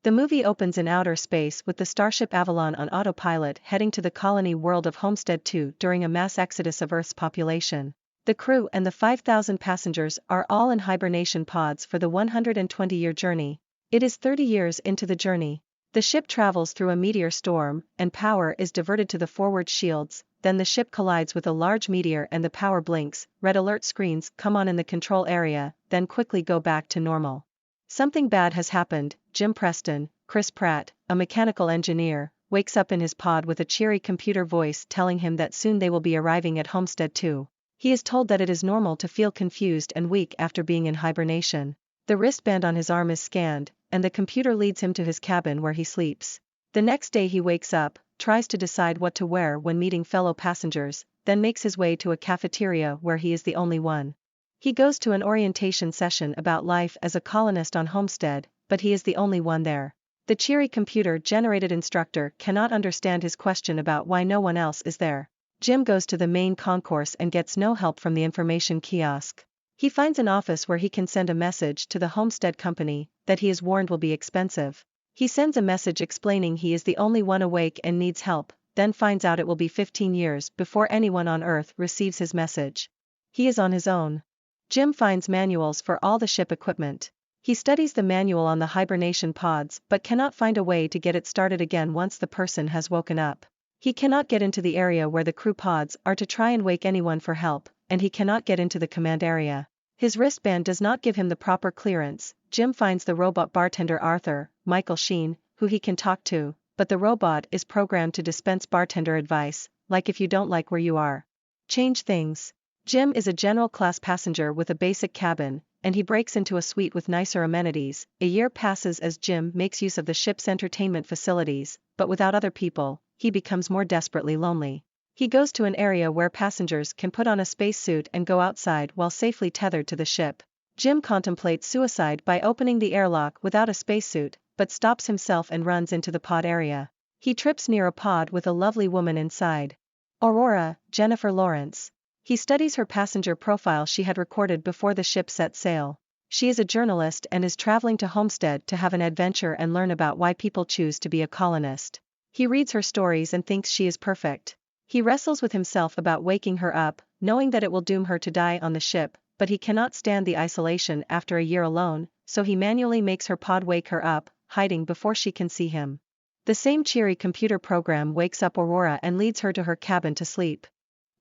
The movie opens in outer space with the Starship Avalon on autopilot heading to the colony world of Homestead 2 during a mass exodus of Earth's population. The crew and the 5,000 passengers are all in hibernation pods for the 120-year journey. It is 30 years into the journey. The ship travels through a meteor storm, and power is diverted to the forward shields. Then the ship collides with a large meteor and the power blinks. Red alert screens come on in the control area, then quickly go back to normal. Something bad has happened. Jim Preston, Chris Pratt, a mechanical engineer, wakes up in his pod with a cheery computer voice telling him that soon they will be arriving at Homestead 2. He is told that it is normal to feel confused and weak after being in hibernation. The wristband on his arm is scanned, and the computer leads him to his cabin where he sleeps. The next day he wakes up, tries to decide what to wear when meeting fellow passengers, then makes his way to a cafeteria where he is the only one. He goes to an orientation session about life as a colonist on Homestead, but he is the only one there. The cheery computer-generated instructor cannot understand his question about why no one else is there. Jim goes to the main concourse and gets no help from the information kiosk. He finds an office where he can send a message to the Homestead Company that he is warned will be expensive. He sends a message explaining he is the only one awake and needs help, then finds out it will be 15 years before anyone on Earth receives his message. He is on his own. Jim finds manuals for all the ship equipment. He studies the manual on the hibernation pods but cannot find a way to get it started again once the person has woken up. He cannot get into the area where the crew pods are to try and wake anyone for help, and he cannot get into the command area. His wristband does not give him the proper clearance. Jim finds the robot bartender Arthur, Michael Sheen, who he can talk to, but the robot is programmed to dispense bartender advice, like if you don't like where you are, change things. Jim is a general class passenger with a basic cabin, and he breaks into a suite with nicer amenities. A year passes as Jim makes use of the ship's entertainment facilities, but without other people, he becomes more desperately lonely. He goes to an area where passengers can put on a spacesuit and go outside while safely tethered to the ship. Jim contemplates suicide by opening the airlock without a spacesuit, but stops himself and runs into the pod area. He trips near a pod with a lovely woman inside. Aurora, Jennifer Lawrence. He studies her passenger profile she had recorded before the ship set sail. She is a journalist and is traveling to Homestead to have an adventure and learn about why people choose to be a colonist. He reads her stories and thinks she is perfect. He wrestles with himself about waking her up, knowing that it will doom her to die on the ship, but he cannot stand the isolation after a year alone, so he manually makes her pod wake her up, hiding before she can see him. The same cheery computer program wakes up Aurora and leads her to her cabin to sleep.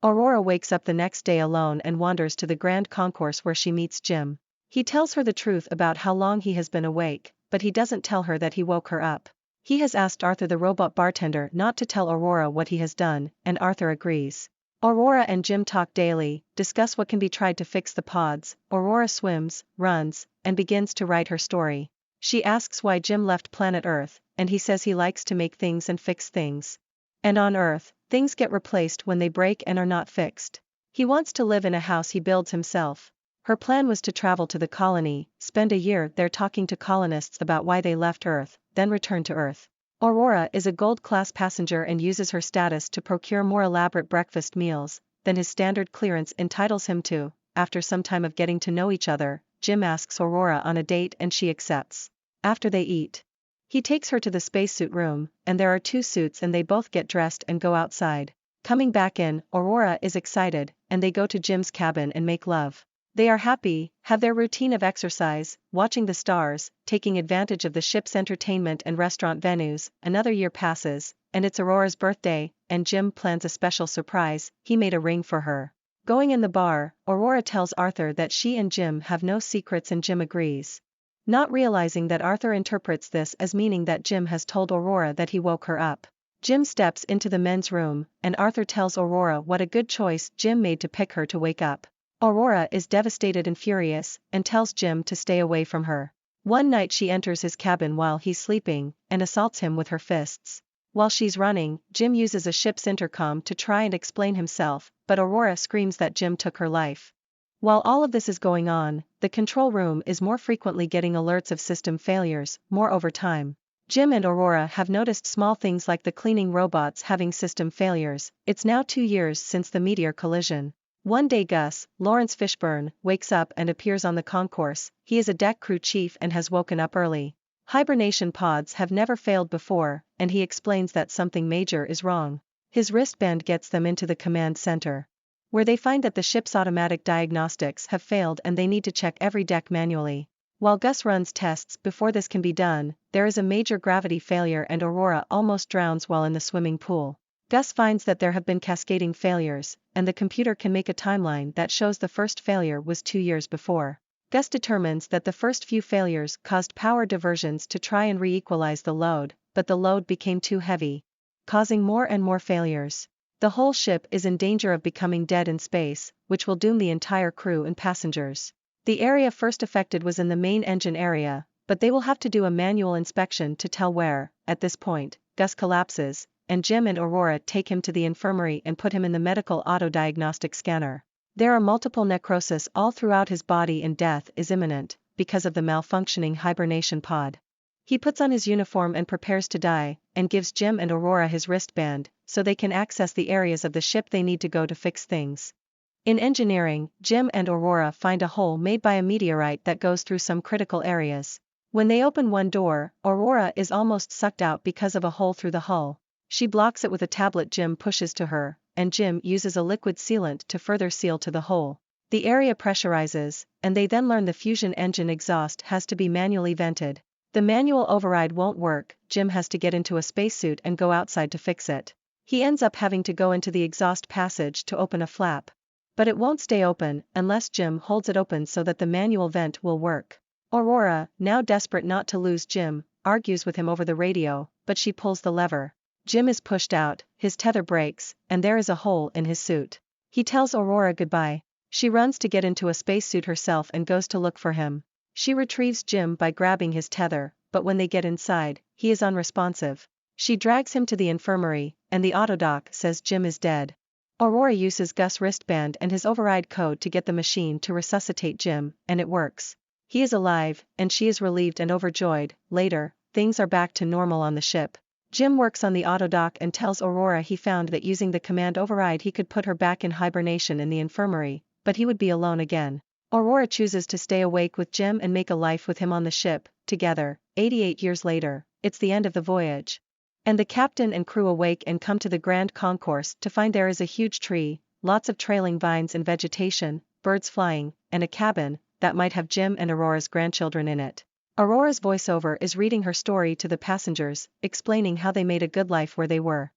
Aurora wakes up the next day alone and wanders to the grand concourse where she meets Jim. He tells her the truth about how long he has been awake, but he doesn't tell her that he woke her up. He has asked Arthur the robot bartender not to tell Aurora what he has done, and Arthur agrees. Aurora and Jim talk daily, discuss what can be tried to fix the pods. Aurora swims, runs, and begins to write her story. She asks why Jim left planet Earth, and he says he likes to make things and fix things. And on Earth, things get replaced when they break and are not fixed. He wants to live in a house he builds himself. Her plan was to travel to the colony, spend a year there talking to colonists about why they left Earth, then return to Earth. Aurora is a gold-class passenger and uses her status to procure more elaborate breakfast meals than his standard clearance entitles him to. After some time of getting to know each other, Jim asks Aurora on a date and she accepts. After they eat, he takes her to the spacesuit room, and there are 2 suits and they both get dressed and go outside. Coming back in, Aurora is excited, and they go to Jim's cabin and make love. They are happy, have their routine of exercise, watching the stars, taking advantage of the ship's entertainment and restaurant venues. Another year passes, and it's Aurora's birthday, and Jim plans a special surprise. He made a ring for her. Going in the bar, Aurora tells Arthur that she and Jim have no secrets and Jim agrees. Not realizing that Arthur interprets this as meaning that Jim has told Aurora that he woke her up. Jim steps into the men's room, and Arthur tells Aurora what a good choice Jim made to pick her to wake up. Aurora is devastated and furious, and tells Jim to stay away from her. One night she enters his cabin while he's sleeping, and assaults him with her fists. While she's running, Jim uses a ship's intercom to try and explain himself, but Aurora screams that Jim took her life. While all of this is going on, the control room is more frequently getting alerts of system failures, more over time. Jim and Aurora have noticed small things like the cleaning robots having system failures. It's now 2 years since the meteor collision. One day Gus, Lawrence Fishburne, wakes up and appears on the concourse. He is a deck crew chief and has woken up early. Hibernation pods have never failed before, and he explains that something major is wrong. His wristband gets them into the command center, where they find that the ship's automatic diagnostics have failed and they need to check every deck manually. While Gus runs tests before this can be done, there is a major gravity failure and Aurora almost drowns while in the swimming pool. Gus finds that there have been cascading failures, and the computer can make a timeline that shows the first failure was 2 years before. Gus determines that the first few failures caused power diversions to try and re-equalize the load, but the load became too heavy, causing more and more failures. The whole ship is in danger of becoming dead in space, which will doom the entire crew and passengers. The area first affected was in the main engine area, but they will have to do a manual inspection to tell where. At this point, Gus collapses, and Jim and Aurora take him to the infirmary and put him in the medical auto-diagnostic scanner. There are multiple necrosis all throughout his body and death is imminent, because of the malfunctioning hibernation pod. He puts on his uniform and prepares to die, and gives Jim and Aurora his wristband, so they can access the areas of the ship they need to go to fix things. In engineering, Jim and Aurora find a hole made by a meteorite that goes through some critical areas. When they open one door, Aurora is almost sucked out because of a hole through the hull. She blocks it with a tablet Jim pushes to her, and Jim uses a liquid sealant to further seal to the hole. The area pressurizes, and they then learn the fusion engine exhaust has to be manually vented. The manual override won't work, Jim has to get into a spacesuit and go outside to fix it. He ends up having to go into the exhaust passage to open a flap. But it won't stay open unless Jim holds it open so that the manual vent will work. Aurora, now desperate not to lose Jim, argues with him over the radio, but she pulls the lever. Jim is pushed out, his tether breaks, and there is a hole in his suit. He tells Aurora goodbye. She runs to get into a spacesuit herself and goes to look for him. She retrieves Jim by grabbing his tether, but when they get inside, he is unresponsive. She drags him to the infirmary, and the autodoc says Jim is dead. Aurora uses Gus' wristband and his override code to get the machine to resuscitate Jim, and it works. He is alive, and she is relieved and overjoyed. Later, things are back to normal on the ship. Jim works on the autodoc and tells Aurora he found that using the command override he could put her back in hibernation in the infirmary, but he would be alone again. Aurora chooses to stay awake with Jim and make a life with him on the ship. Together, 88 years later, it's the end of the voyage. And the captain and crew awake and come to the grand concourse to find there is a huge tree, lots of trailing vines and vegetation, birds flying, and a cabin that might have Jim and Aurora's grandchildren in it. Aurora's voiceover is reading her story to the passengers, explaining how they made a good life where they were.